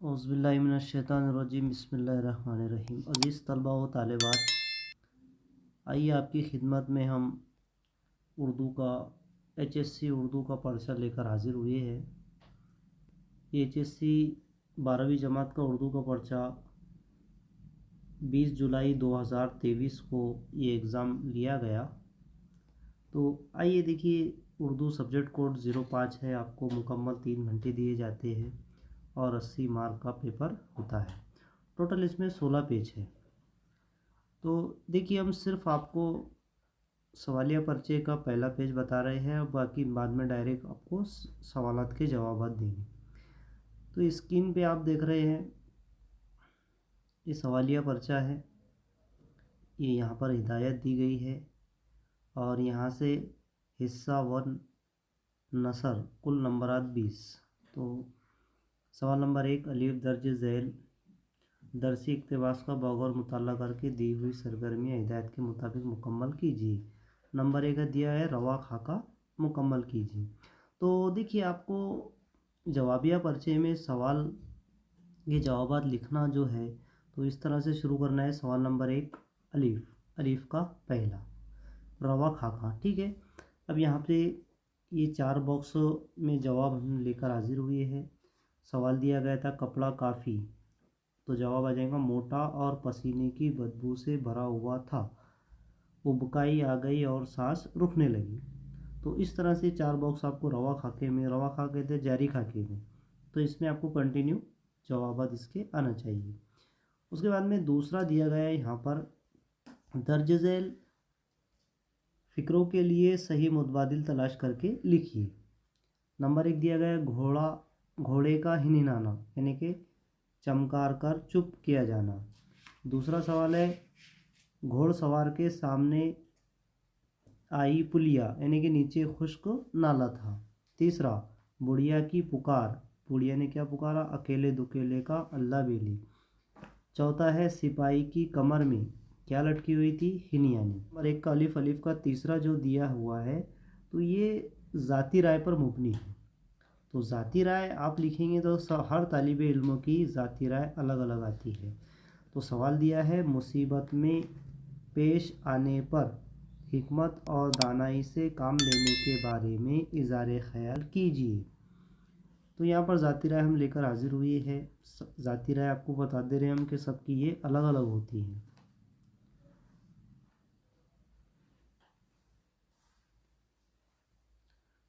औज़ुबिल्लाहिमिनश्शैतानिर्रजीम बिस्मिल्लाहिर्रहमानिर्रहीम। अज़ीज़ तलबा व तालिबात, आइए आपकी खिदमत में हम उर्दू का HSC उर्दू का पर्चा लेकर हाज़िर हुए हैं। HSC 12वीं जमात का उर्दू का पर्चा 20 जुलाई 2023 को ये एग्ज़ाम लिया गया। तो आइए देखिए, उर्दू सब्जेक्ट कोड 05 है। आपको मुकम्मल 3 घंटे दिए जाते हैं और 80 मार्क का पेपर होता है। टोटल इसमें 16 पेज है। तो देखिए, हम सिर्फ आपको सवालिया पर्चे का पहला पेज बता रहे हैं और बाकी बाद में डायरेक्ट आपको सवालात के जवाब देंगे। तो स्क्रीन पे आप देख रहे हैं, ये सवालिया पर्चा है। ये यहाँ पर हिदायत दी गई है और यहाँ से हिस्सा 1 नसर कुल नंबरात 20। तो सवाल नंबर 1, अलीफ दर्ज झैल दरसी इक़्तिबास का बगौर मुताला करके दी हुई सरगर्मियाँ हिदायत के मुताबिक मुकम्मल कीजिए। नंबर 1 दिया है रवा खाका मुकम्मल कीजिए। तो देखिए, आपको जवाबिया पर्चे में सवाल के जवाबात लिखना जो है तो इस तरह से शुरू करना है। सवाल नंबर 1, अलीफ का पहला रवा खाका, ठीक है। अब यहाँ पे ये 4 बॉक्स में जवाब हम लेकर हाजिर हुए हैं। सवाल दिया गया था कपड़ा काफ़ी, तो जवाब आ जाएगा मोटा और पसीने की बदबू से भरा हुआ था। उबकाई आ गई और सांस रुकने लगी। तो इस तरह से 4 बॉक्स आपको रवा खाके थे जारी खाके में, तो इसमें आपको कंटिन्यू जवाब इसके आना चाहिए। उसके बाद में दूसरा दिया गया है यहाँ पर दर्ज झैल फ़िक्रों के लिए सही मुतबादिल तलाश करके लिखिए। नंबर 1 दिया गया है घोड़े का हिनहिनाना, यानी कि चमकार कर चुप किया जाना। दूसरा सवाल है घोड़सवार के सामने आई पुलिया, यानी कि नीचे खुश्क नाला था। तीसरा बुढ़िया की पुकार, बुढ़िया ने क्या पुकारा, अकेले दुकेले का अल्लाह बेली। चौथा है सिपाही की कमर में क्या लटकी हुई थी, हिनियानी। नंबर 1 का अलीफ का तीसरा जो दिया हुआ है तो ये ज़ाती राय पर मुबनी है। तो ज़ाती राय आप लिखेंगे तो हर तालिब इल्मों की ज़ाती राय अलग अलग आती है। तो सवाल दिया है मुसीबत में पेश आने पर हिकमत और दानाई से काम लेने के बारे में इज़ारे ख्याल कीजिए। तो यहाँ पर ज़ाती राय हम लेकर हाजिर हुए हैं। ज़ाती राय आपको बता दे रहे हैं हम कि सबकी ये अलग अलग होती है।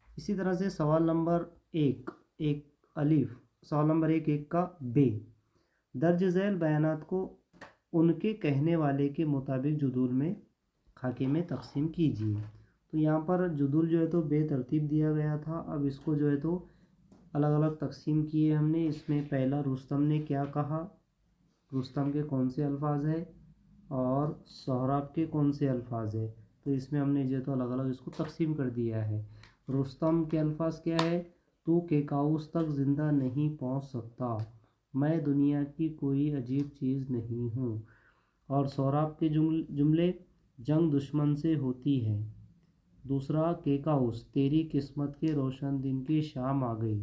इसी तरह से सवाल नंबर 1 सवाल नंबर 1 का बे दर्ज झैल बयानात को उनके कहने वाले के मुताबिक जुदूल में खाके में तकसीम कीजिए। तो यहाँ पर जुदूल जो है तो बेतरतीब दिया गया था। अब इसको जो है तो अलग अलग तकसीम किए हमने। इसमें पहला रुस्तम ने क्या कहा, रुस्तम के कौन से अल्फाज है और सोहराब के कौन से अल्फाज है। तो इसमें हमने जो तो अलग अलग इसको तकसीम कर दिया है। रुस्तम के अल्फाज क्या है, तू केकाउस तक ज़िंदा नहीं पहुंच सकता, मैं दुनिया की कोई अजीब चीज़ नहीं हूँ। और सोहराब के जुमले जंग दुश्मन से होती है। दूसरा केकाउस तेरी किस्मत के रोशन दिन की शाम आ गई।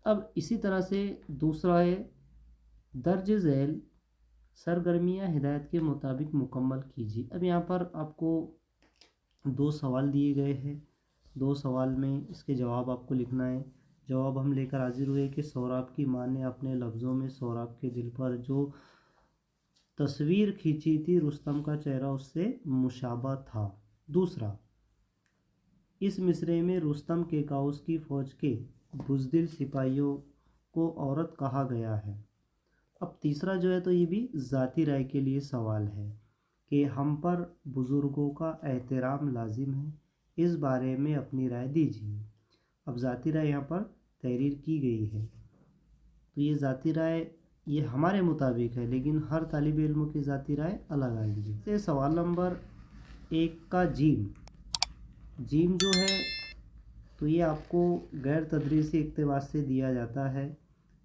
अब इसी तरह से दूसरा है दर्ज झैल सरगर्मियाँ हिदायत के मुताबिक मुकम्मल कीजिए। अब यहाँ पर आपको 2 सवाल दिए गए हैं। 2 सवाल में इसके जवाब आपको लिखना है। जवाब हम लेकर हाजिर हुए कि सोहराब की माँ ने अपने लफ्ज़ों में सोहराब के दिल पर जो तस्वीर खींची थी रुस्तम का चेहरा उससे मुशाबा था। दूसरा, इस मिसरे में रुस्तम के काउस की फ़ौज के बुज़दिल सिपाहियों को औरत कहा गया है। अब तीसरा जो है तो ये भी ज़ाती राय के लिए सवाल है कि हम पर बुज़ुर्गों का एहतराम लाजिम है, इस बारे में अपनी राय दीजिए। अब ज़ाती राय यहाँ पर तहरीर की गई है। तो ये ज़ाती राय ये हमारे मुताबिक है, लेकिन हर तालिब इल्म की ज़ाती राय अलग आएगी। तो सवाल नंबर 1 का जीम जो है तो ये आपको गैर तदरीसी इक़्तिबास से दिया जाता है।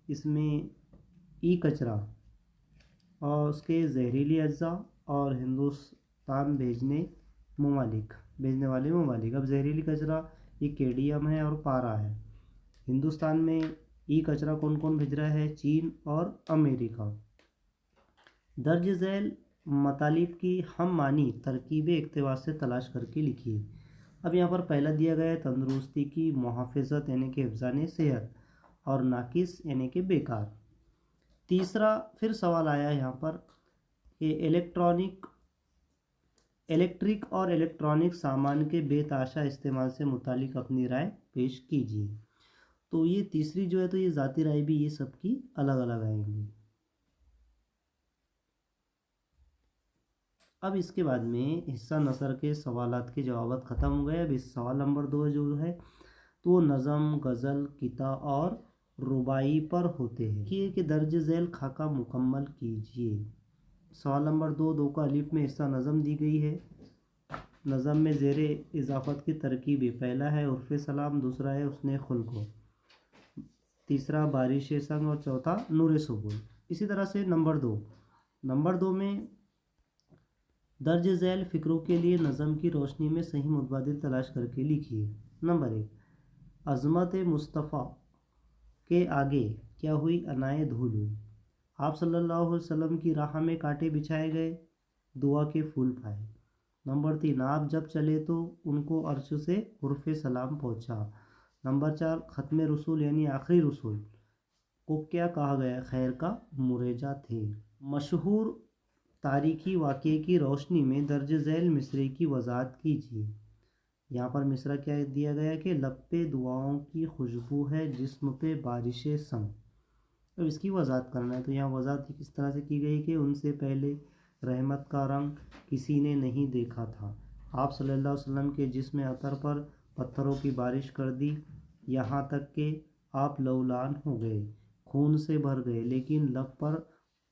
इसमें ई कचरा और उसके जहरीली अज्जा और हिंदुस्तान भेजने वाले ममालिक। अब जहरीली कचरा ये केडियम है और पारा है। हिंदुस्तान में ای کچرا کون کون بھیج رہا ہے؟ چین اور امریکہ۔ درج ذیل مطالب کی ہم معنی ترکیبیں اقتباس سے تلاش کر کے لکھیے۔ اب یہاں پر پہلا دیا گیا ہے تندرستی کی محافظت یعنی کہ حفظان صحت، اور ناقص یعنی کہ بیکار۔ تیسرا پھر سوال آیا یہاں پر کہ الیکٹرک اور الیکٹرانک سامان کے بے تحاشا استعمال سے متعلق اپنی رائے پیش کیجیے۔ تو یہ تیسری جو ہے تو یہ ذاتی رائے بھی یہ سب کی الگ الگ آئیں گی۔ اب اس کے بعد میں حصہ نثر کے سوالات کے جوابات ختم ہو گئے۔ اب اس سوال نمبر 2 جو ہے تو وہ نظم، غزل، قطع اور رباعی پر ہوتے ہیں کہ درج ذیل خاکہ مکمل کیجیے۔ سوال نمبر 2 کا الف میں حصہ نظم دی گئی ہے۔ نظم میں زیر اضافت کی ترکیبیں، پہلا ہے عرف سلام، دوسرا ہے حسن خلق، تیسرا بارش سنگ اور چوتھا نور سبل۔ اسی طرح سے نمبر 2 میں درج ذیل فکروں کے لیے نظم کی روشنی میں صحیح متبادل تلاش کر کے لکھیے۔ نمبر 1، عظمت مصطفیٰ کے آگے کیا ہوئی؟ انائے دھول ہوئی۔ آپ صلی اللہ علیہ وسلم کی راہ میں کانٹے بچھائے گئے، دعا کے پھول پائے۔ نمبر 3، آپ جب چلے تو ان کو عرش سے عرف سلام پہنچا۔ نمبر 4، ختم رسول یعنی آخری رسول کو کیا کہا گیا؟ خیر کا مرجع تھے۔ مشہور تاریخی واقعے کی روشنی میں درج ذیل مصرعے کی وضاحت کیجیے۔ یہاں پر مصرعہ کیا دیا گیا کہ لب پہ دعاؤں کی خوشبو ہے، جسم پہ بارش سنگ۔ اب اس کی وضاحت کرنا ہے تو یہاں وضاحت کس طرح سے کی گئی کہ ان سے پہلے رحمت کا رنگ کسی نے نہیں دیکھا تھا۔ آپ صلی اللہ علیہ وسلم کے جسم عطر پر پتھروں کی بارش کر دی، یہاں تک کہ آپ لولان ہو گئے، خون سے بھر گئے، لیکن لب پر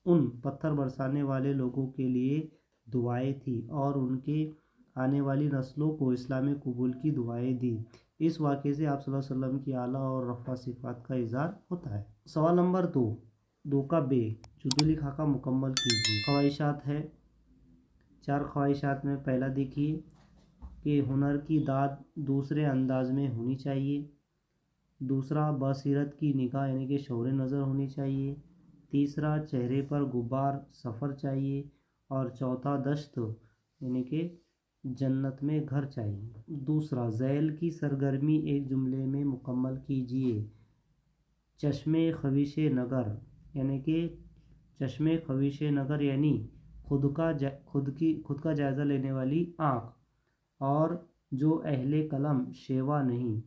ان پتھر برسانے والے لوگوں کے لیے دعائیں تھیں اور ان کے آنے والی نسلوں کو اسلام قبول کی دعائیں دی۔ اس واقعے سے آپ صلی اللہ علیہ وسلم کی اعلیٰ اور رفع صفات کا اظہار ہوتا ہے۔ سوال نمبر 2 کا بے جدولی خاکہ مکمل کیجیے۔ خواہشات ہے 4 خواہشات میں پہلا دیکھیے کہ ہنر کی داد دوسرے انداز میں ہونی چاہیے، دوسرا بصیرت کی نگاہ یعنی کہ شعور نظر ہونی چاہیے، تیسرا چہرے پر غبار سفر چاہیے، اور چوتھا دشت یعنی کہ جنت میں گھر چاہیے۔ دوسرا ذیل کی سرگرمی ایک جملے میں مکمل کیجیے۔ چشم خویش نگر یعنی خود کا جائزہ لینے والی آنکھ، اور جو اہل قلم شیوا نہیں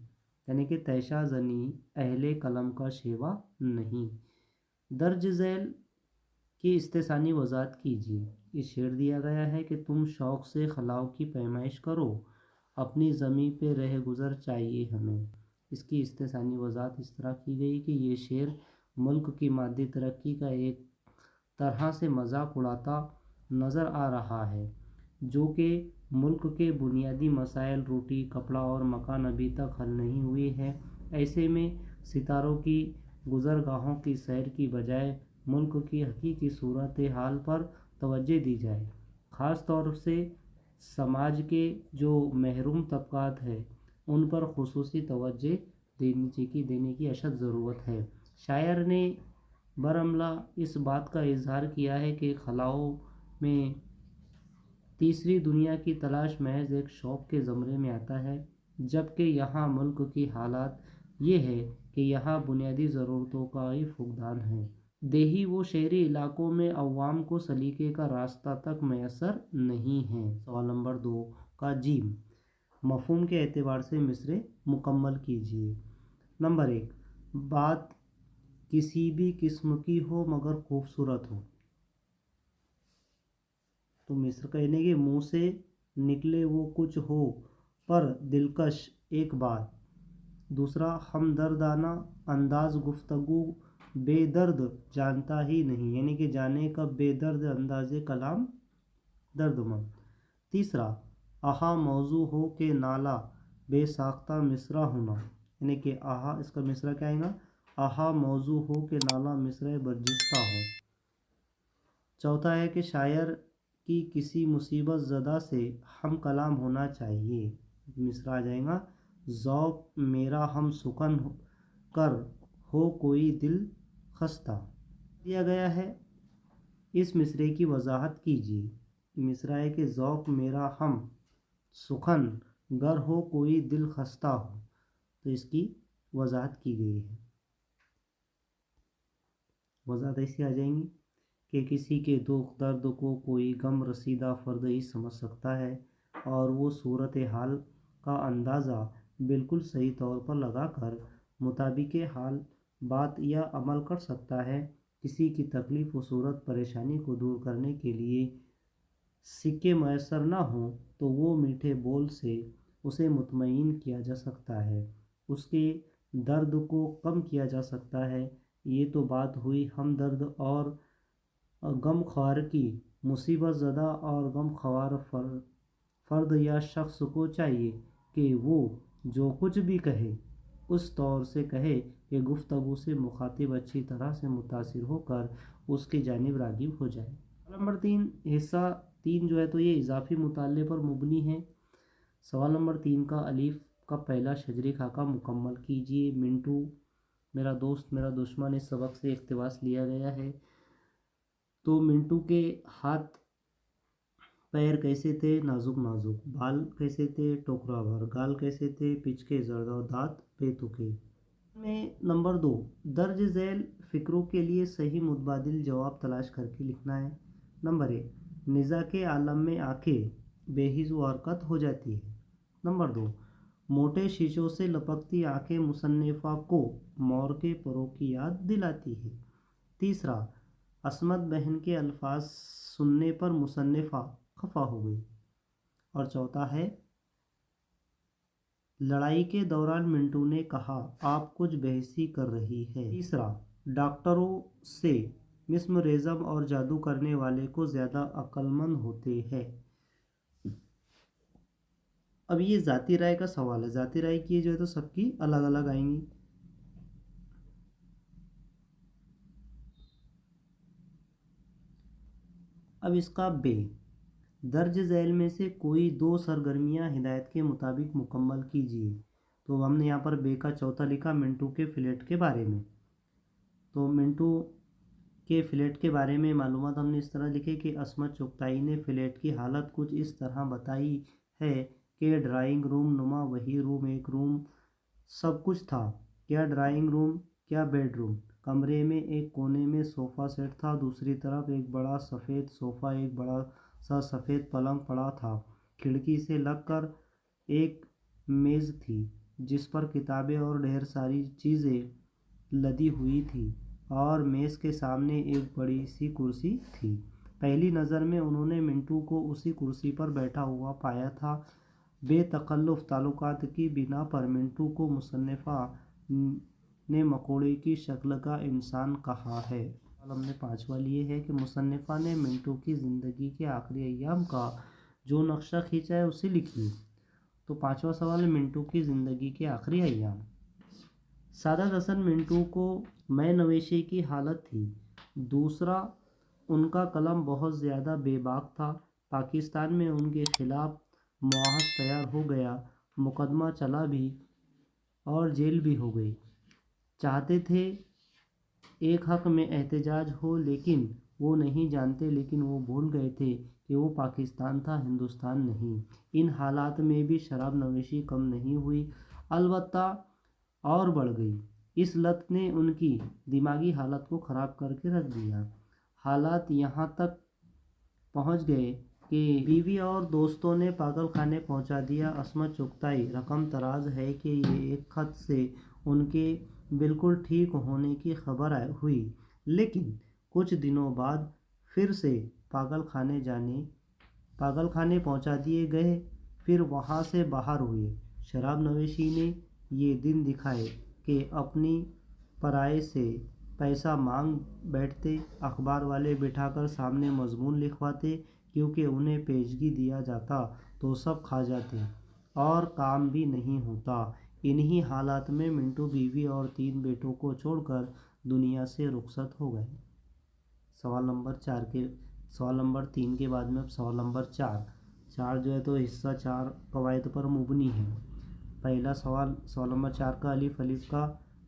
یعنی کہ تیشہ زنی اہل قلم کا شیوا نہیں۔ درج ذیل کی استثنائی وضاحت کیجیے۔ یہ شعر دیا گیا ہے کہ تم شوق سے خلاؤ کی پیمائش کرو، اپنی زمیں پہ رہ گزر چاہیے ہمیں۔ اس کی استثنائی وضاحت اس طرح کی گئی کہ یہ شعر ملک کی مادی ترقی کا ایک طرح سے مذاق اڑاتا نظر آ رہا ہے، جو کہ ملک کے بنیادی مسائل روٹی، کپڑا اور مکان ابھی تک حل نہیں ہوئے ہیں۔ ایسے میں ستاروں کی گزرگاہوں کی سیر کی بجائے ملک کی حقیقی صورتحال پر توجہ دی جائے، خاص طور سے سماج کے جو محروم طبقات ہیں ان پر خصوصی توجہ دینے کی اشد ضرورت ہے۔ شاعر نے برملا اس بات کا اظہار کیا ہے کہ خلاؤں میں تیسری دنیا کی تلاش محض ایک شوق کے زمرے میں آتا ہے، جبکہ یہاں ملک کی حالت یہ ہے کہ یہاں بنیادی ضرورتوں کا ہی فقدان ہے۔ دیہی و شہری علاقوں میں عوام کو سلیقے کا راستہ تک میسر نہیں ہے۔ سوال نمبر 2 کا جیم مفہوم کے اعتبار سے مصرعے مکمل کیجیے۔ نمبر 1، بات کسی بھی قسم کی ہو مگر خوبصورت ہو، تو مصر کہنے کے منہ سے نکلے وہ کچھ ہو پر دلکش ایک بات۔ دوسرا، ہمدردانہ انداز گفتگو بے درد جانتا ہی نہیں یعنی کہ جانے کا بے درد انداز کلام درد مند۔ تیسرا، آہا موضوع ہو کہ نالہ بے ساختہ مصرع ہونا یعنی کہ آہا اس کا مصرع کیا آئے گا؟ آہا موضوع ہو کہ نالہ مصرع برجستہ ہو۔ چوتھا ہے کہ شاعر کی کسی مصیبت زدہ سے ہم کلام ہونا چاہیے، مصرع آ جائے گا ذوق میرا ہم سخن کر हो कोई दिल खस्ता दिया गया है। इस मिसरे की वजाहत कीजिए। मिसराए के ज़ौक़ मेरा हम सुखन गर हो कोई दिल खस्ता हो। तो इसकी वजाहत की गई है। वजाहत ऐसी आ जाएंगी कि किसी के दुख दर्द को कोई गम रसीदा फ़र्द ही समझ सकता है और वो सूरत हाल का अंदाज़ा बिल्कुल सही तौर पर लगाकर मुताबिक हाल बात या अमल कर सकता है। किसी की तकलीफ़ व सूरत परेशानी को दूर करने के लिए सिक्के मैसर ना हो तो वो मीठे बोल से उसे मुतमईन किया जा सकता है, उसके दर्द को कम किया जा सकता है। ये तो बात हुई हमदर्द और गमख्वार की। मुसीबत ज़दा और गमख्वार फ़र्द या शख्स को चाहिए कि वो जो कुछ भी कहे उस तौर से कहे कि गुफ्तगू से मुखातिब अच्छी तरह से मुतासिर होकर उसकी जानिब राग़िब हो जाए। नंबर 3 हिस्सा 3 जो है तो ये इजाफी मुताले पर मुबनी है। सवाल नंबर 3 का अलीफ का पहला शजरी खाका मुकम्मल कीजिए। मिंटू मेरा दोस्त मेरा दुश्मन इस सबक से इक़्तिबास लिया गया है। तो मिंटू के हाथ पैर कैसे थे? नाजुक नाजुक। बाल कैसे थे? टोकरा भर। गाल कैसे थे? पिचके जर्द और दांत बेतुके। में नंबर 2 दर्ज झैल फ़िक्रों के लिए सही मुतबादिल जवाब तलाश करके लिखना है। नंबर 1 निज़ा के आलम में आंखें बेहिज़ व हरकत हो जाती है। नंबर 2 मोटे शीशों से लपकती आंखें मुसन्निफ़ा को मौर के परों की याद दिलाती है। तीसरा असमत बहन के अल्फाज सुनने पर मुसन्निफ़ा खफा हो गई। और चौथा है लड़ाई के दौरान मिंटू ने कहा आप कुछ बहसी कर रही है। तीसरा डॉक्टरों से मिस्मरेज़म और जादू करने वाले को ज़्यादा अक्लमंद होते हैं। अब ये ज़ाती राय का सवाल है। ज़ाती राय की जो है तो सबकी अलग अलग आएंगी। अब इसका बे दर्ज झैल में से कोई 2 सरगर्मियाँ हिदायत के मुताबिक मुकम्मल कीजिए। तो हमने यहाँ पर बे का चौथा लिखा मिंटू के फ्लैट के बारे में। तो मिंटू के फ्लैट के बारे में मालूमात हमने इस तरह लिखे कि असमत चुगताई ने फ्लैट की हालत कुछ इस तरह बताई है कि ड्राइंग रूम नुमा वही रूम एक रूम सब कुछ था। क्या ड्राइंग रूम क्या बेडरूम। कमरे में एक कोने में सोफ़ा सेट था, दूसरी तरफ एक बड़ा सफ़ेद सोफ़ा एक बड़ा सा सफ़ेद पलंग पड़ा था। खिड़की से लगकर एक मेज़ थी जिस पर किताबें और ढेर सारी चीज़ें लदी हुई थी और मेज़ के सामने एक बड़ी सी कुर्सी थी। पहली नज़र में उन्होंने मिंटू को उसी कुर्सी पर बैठा हुआ पाया था। बेतकल्लुफ़ ताल्लुकात की बिना पर मिंटू को मुसन्निफ़ा ने मकोड़े की शक्ल का इंसान कहा है। हमने 5वां लिए है कि मुसन्निफ़ा ने मिंटू की ज़िंदगी के आखिरी अय्याम का जो नक्शा खींचा है उसे लिखिए। तो 5वां सवाल मिंटू की ज़िंदगी के आखिरी अय्याम। सादत हसन मिंटू को मैं नवेशी की हालत थी। दूसरा उनका कलम बहुत ज़्यादा बेबाक था। पाकिस्तान में उनके ख़िलाफ़ मुआहद तैयार हो गया, मुकदमा चला भी और जेल भी हो गई। चाहते थे एक हक़ में एहतजाज हो लेकिन वो नहीं जानते, लेकिन वो भूल गए थे कि वो पाकिस्तान था हिंदुस्तान नहीं। इन हालात में भी शराब नवेशी कम नहीं हुई, अलबत्ता और बढ़ गई। इस लत ने उनकी दिमागी हालत को ख़राब करके रख दिया। हालात यहाँ तक पहुँच गए कि बीवी और दोस्तों ने पागल खाने पहुँचा दिया। असमत चुगताई रकम तराज है कि ये एक ख़त से उनके बिल्कुल ठीक होने की खबर हुई, लेकिन कुछ दिनों बाद फिर से पागल खाने पहुँचा दिए गए, फिर वहाँ से बाहर हुए। शराब नवेशी ने ये दिन दिखाए कि अपनी पराये से पैसा मांग बैठते, अखबार वाले बिठाकर सामने मजमून लिखवाते, क्योंकि उन्हें पेशगी दिया जाता तो सब खा जाते और काम भी नहीं होता। इन्हीं हालात में मिंटू बीवी और 3 बेटों को छोड़कर दुनिया से रुखसत हो गए। सवाल नंबर 3 के बाद में अब सवाल नंबर 4 जो है तो हिस्सा 4 कवायद पर मुबनी है। पहला सवाल नंबर 4 का अलिफ का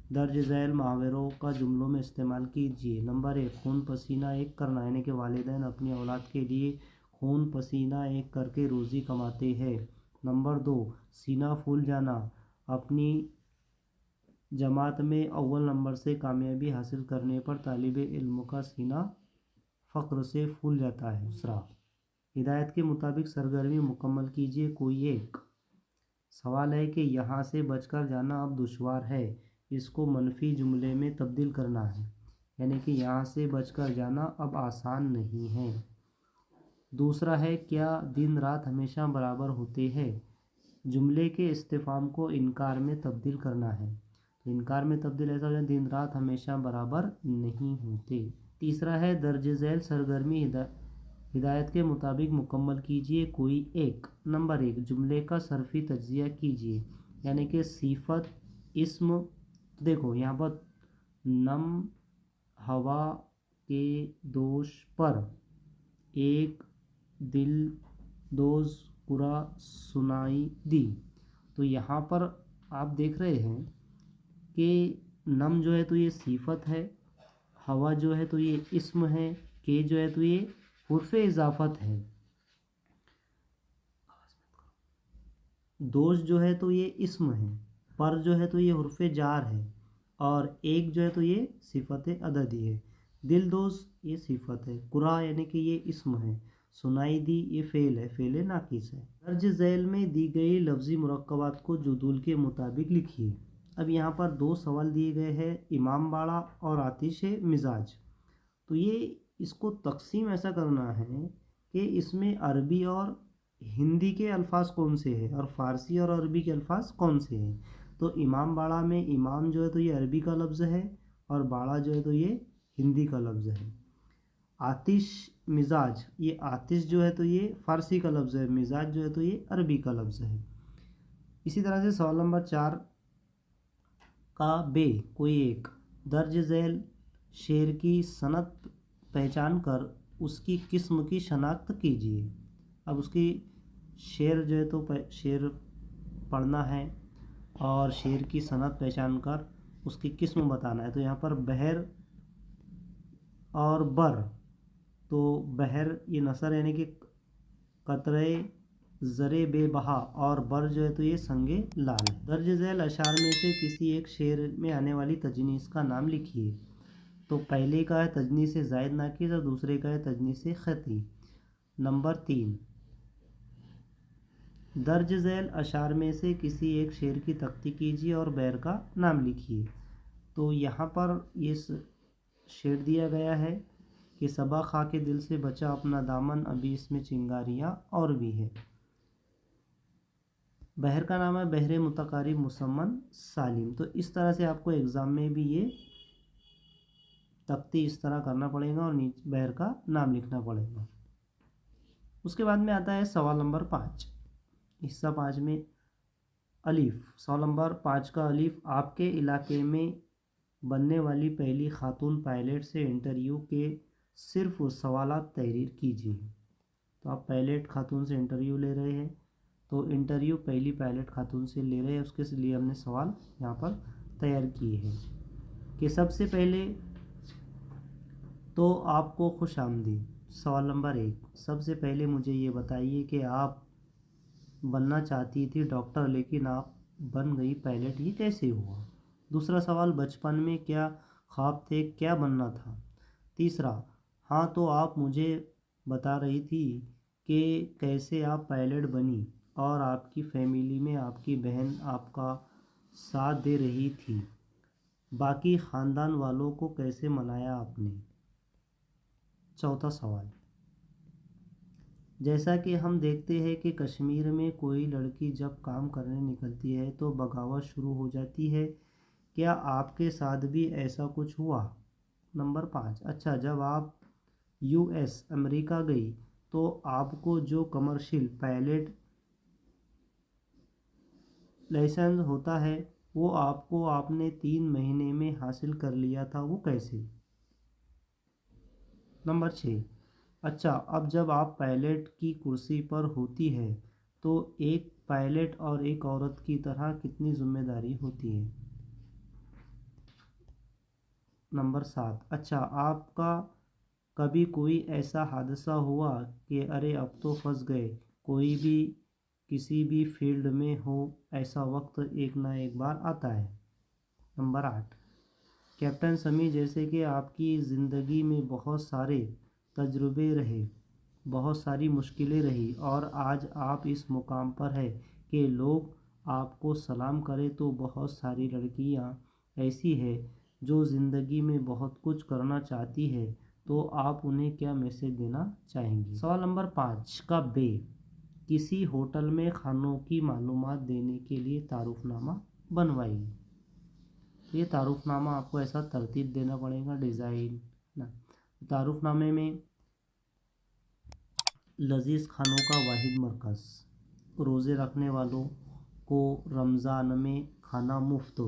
درج ذیل محاوروں کا جملوں میں استعمال کیجیے۔ نمبر 1، خون پسینہ ایک کرنا، یعنی کہ والدین اپنی اولاد کے لیے خون پسینہ ایک کر کے روزی کماتے ہیں۔ نمبر 2، سینہ پھول جانا، اپنی جماعت میں اول نمبر سے کامیابی حاصل کرنے پر طالب علم کا سینہ فخر سے پھول جاتا ہے۔ دوسرا، ہدایت کے مطابق سرگرمی مکمل کیجیے کوئی ایک۔ سوال ہے کہ یہاں سے بچ کر جانا اب دشوار ہے، اس کو منفی جملے میں تبدیل کرنا ہے، یعنی کہ یہاں سے بچ کر جانا اب آسان نہیں ہے۔ دوسرا ہے، کیا دن رات ہمیشہ برابر ہوتے ہیں؟ جملے کے استفہام کو انکار میں تبدیل کرنا ہے، تو انکار میں تبدیل ایسا ہو جائے دن رات ہمیشہ برابر نہیں ہوتے۔ تیسرا ہے، درج ذیل سرگرمی ہدایت کے مطابق مکمل کیجیے کوئی ایک۔ نمبر 1، جملے کا صرفی تجزیہ کیجیے، یعنی کہ صفت اسم، دیکھو یہاں پر نم ہوا کے دوش پر، ایک دل دوز قرا سنائی دی، تو یہاں پر آپ دیکھ رہے ہیں کہ نم جو ہے تو یہ صفت ہے، ہوا جو ہے تو یہ اسم ہے، کہ جو ہے تو یہ حرف اضافت ہے، دوش جو ہے تو یہ اسم ہے، پر جو ہے تو یہ حرف جار ہے، اور ایک جو ہے تو یہ صفت عددی ہے، دل دوز یہ صفت ہے، قرا یعنی کہ یہ اسم ہے، سنائی دی یہ فعل ہے، فعل ناقص ہے۔ درج ذیل میں دی گئی لفظی مرکبات کو جدول کے مطابق لکھیے۔ اب یہاں پر دو سوال دیے گئے ہیں، امام باڑہ اور آتش مزاج، تو یہ اس کو تقسیم ایسا کرنا ہے کہ اس میں عربی اور ہندی کے الفاظ کون سے ہیں اور فارسی اور عربی کے الفاظ کون سے ہیں۔ تو امام باڑہ میں امام جو ہے تو یہ عربی کا لفظ ہے اور باڑہ جو ہے تو یہ ہندی کا لفظ ہے۔ آتش مزاج، یہ آتش جو ہے تو یہ فارسی کا لفظ ہے، مزاج جو ہے تو یہ عربی کا لفظ ہے۔ اسی طرح سے سوال نمبر 4 کا بے کوئی ایک، درج ذیل شعر کی صنعت پہچان کر اس کی قسم کی شناخت کیجیے۔ اب اس کی شعر جو ہے تو شعر پڑھنا ہے اور شعر کی صنعت پہچان کر اس کی قسم بتانا ہے، تو یہاں پر بحر اور بر، تو بحر یہ نثر یعنی کہ قطرے زرے بے بہا، اور بر جو ہے تو یہ سنگے لال ہے۔ درج ذیل اشعار میں سے کسی ایک شعر میں آنے والی تجنیس کا نام لکھیے۔ تو پہلے کا ہے تجنیس زائد ناقص اور دوسرے کا ہے تجنیس خطی۔ نمبر 3، درج ذیل اشعار میں سے کسی ایک شعر کی تختی کیجیے اور بیر کا نام لکھیے۔ تو یہاں پر یہ شعر دیا گیا ہے کہ صبا خاک دل سے بچا اپنا دامن، ابھی اس میں چنگاریاں اور بھی ہے۔ بحر کا نام ہے بحر متقارب مسمن سالم۔ تو اس طرح سے آپ کو ایگزام میں بھی یہ تختی اس طرح کرنا پڑے گا اور بحر کا نام لکھنا پڑے گا۔ اس کے بعد میں آتا ہے سوال نمبر 5، حصہ 5 میں الف۔ سوال نمبر 5 کا الف، آپ کے علاقے میں بننے والی پہلی خاتون پائلٹ سے انٹرویو کے صرف سوالات تحریر کیجیے۔ تو آپ پائلٹ خاتون سے انٹرویو لے رہے ہیں، تو انٹرویو پہلی پائلٹ خاتون سے لے رہے ہیں، اس کے لیے ہم نے سوال یہاں پر تیار کیے ہیں کہ سب سے پہلے تو آپ کو خوش آمدید۔ سوال نمبر 1، سب سے پہلے مجھے یہ بتائیے کہ آپ بننا چاہتی تھی ڈاکٹر لیکن آپ بن گئی پائلٹ، یہ کیسے ہوا؟ دوسرا سوال، بچپن میں کیا خواب تھے، کیا بننا تھا؟ تیسرا، ہاں تو آپ مجھے بتا رہی تھی کہ کیسے آپ پائلٹ بنی اور آپ کی فیملی میں آپ کی بہن آپ کا ساتھ دے رہی تھی، باقی خاندان والوں کو کیسے منایا آپ نے؟ چوتھا سوال، جیسا کہ ہم دیکھتے ہیں کہ کشمیر میں کوئی لڑکی جب کام کرنے نکلتی ہے تو بغاوت شروع ہو جاتی ہے، کیا آپ کے ساتھ بھی ایسا کچھ ہوا؟ نمبر 5، اچھا جب آپ US امریکہ گئی تو آپ کو جو کمرشل پائلٹ لائسنس ہوتا ہے وہ آپ نے 3 مہینے میں حاصل کر لیا تھا، وہ کیسے؟ نمبر 6، اچھا اب جب آپ پائلٹ کی کرسی پر ہوتی ہے تو ایک پائلٹ اور ایک عورت کی طرح کتنی ذمہ داری ہوتی ہے؟ नंबर 7, अच्छा आपका कभी कोई ऐसा हादसा हुआ कि अरे अब तो फंस गए? कोई भी किसी भी फील्ड में हो, ऐसा वक्त एक ना एक बार आता है। नंबर 8, कैप्टन समी जैसे कि आपकी ज़िंदगी में बहुत सारे तजुर्बे रहे, बहुत सारी मुश्किलें रही और आज आप इस मुकाम पर है कि लोग आपको सलाम करें, तो बहुत सारी लड़कियां ऐसी है जो ज़िंदगी में बहुत कुछ करना चाहती है, तो आप उन्हें क्या मैसेज देना चाहेंगी? सवाल नंबर 5 का बे, किसी होटल में खानों की मालूमात देने के लिए तारुफनामा बनवाइए। ये तारुफनामा आपको ऐसा तरतीब देना पड़ेगा, डिज़ाइन ना। तारुफनामे में लजीज खानों का वाहिद मरकज़, रोज़े रखने वालों को रमज़ान में खाना मुफ्त,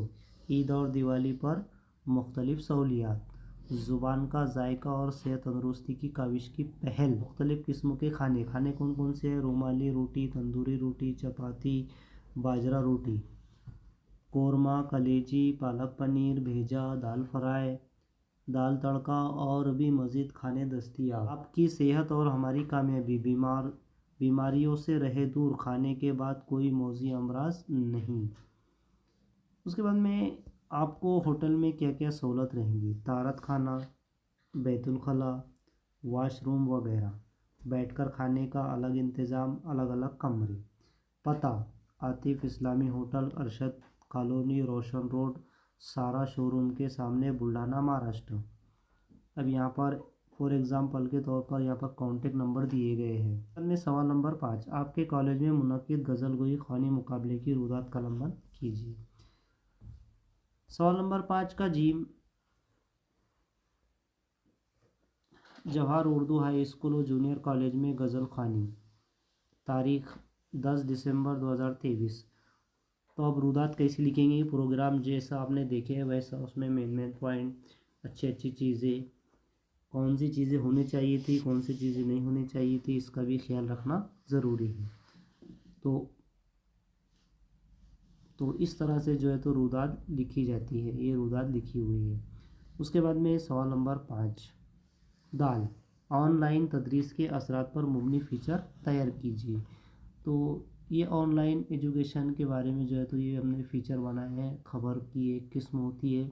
ईद और दिवाली पर मुख्तलिफ़ सहूलियात, ज़ुबान का जायका और सेहत तंदुरुस्ती की काविश की पहल, मुख्तलिफ़ किस्म के खाने। खाने कौन कौन से हैं? रुमाली रोटी, तंदूरी रोटी, चपाती, बाजरा रोटी, कोरमा, कलेजी, पालक पनीर, भेजा, दाल फ्राई, दाल तड़का और भी मज़ीद खाने दस्तयाब। आपकी सेहत और हमारी कामयाबी, बीमारियों से रहे दूर, खाने के बाद कोई मौजी अमराज नहीं। उसके बाद में आपको होटल में क्या क्या सहूलत रहेंगी? तारत खाना, बैतुल खला, वाशरूम वगैरह, बैठकर खाने का अलग इंतज़ाम, अलग अलग कमरे। पता, आतिफ इस्लामी होटल, अरशद कॉलोनी, रोशन रोड, सारा शोरूम के सामने, बुल्ढाना, महाराष्ट्र। अब यहाँ पर फॉर एग्ज़ाम्पल के तौर पर यहाँ पर कॉन्टेक्ट नंबर दिए गए हैं। बाद में सवाल नंबर 5, आपके कॉलेज में मुनक्किद गज़ल गोई ख़वानी मुकाबले की रुदात कलमबंद कीजिए। सवाल नंबर 5 का gym, Jawahar Urdu high school और जूनियर कॉलेज में गज़ल ख़वानी, तारीख़ 10 दिसंबर 2023। तो अब रुदात कैसे लिखेंगे? प्रोग्राम जैसा आपने देखे है वैसा, उसमें मेन पॉइंट, अच्छी अच्छी चीज़ें, कौन सी चीज़ें होनी चाहिए थी, कौन सी चीज़ें नहीं होनी चाहिए थी, इसका भी ख्याल रखना ज़रूरी है। तो इस तरह से जो है तो रुदात लिखी जाती है, ये रुदात लिखी हुई है। उसके बाद में सवाल नंबर 5, दाल, ऑनलाइन तदरीस के असरात पर मुबनी फ़ीचर तैयार कीजिए। तो ये ऑनलाइन एजुकेशन के बारे में जो है तो ये हमने फ़ीचर बनाए हैं। खबर की एक किस्म होती है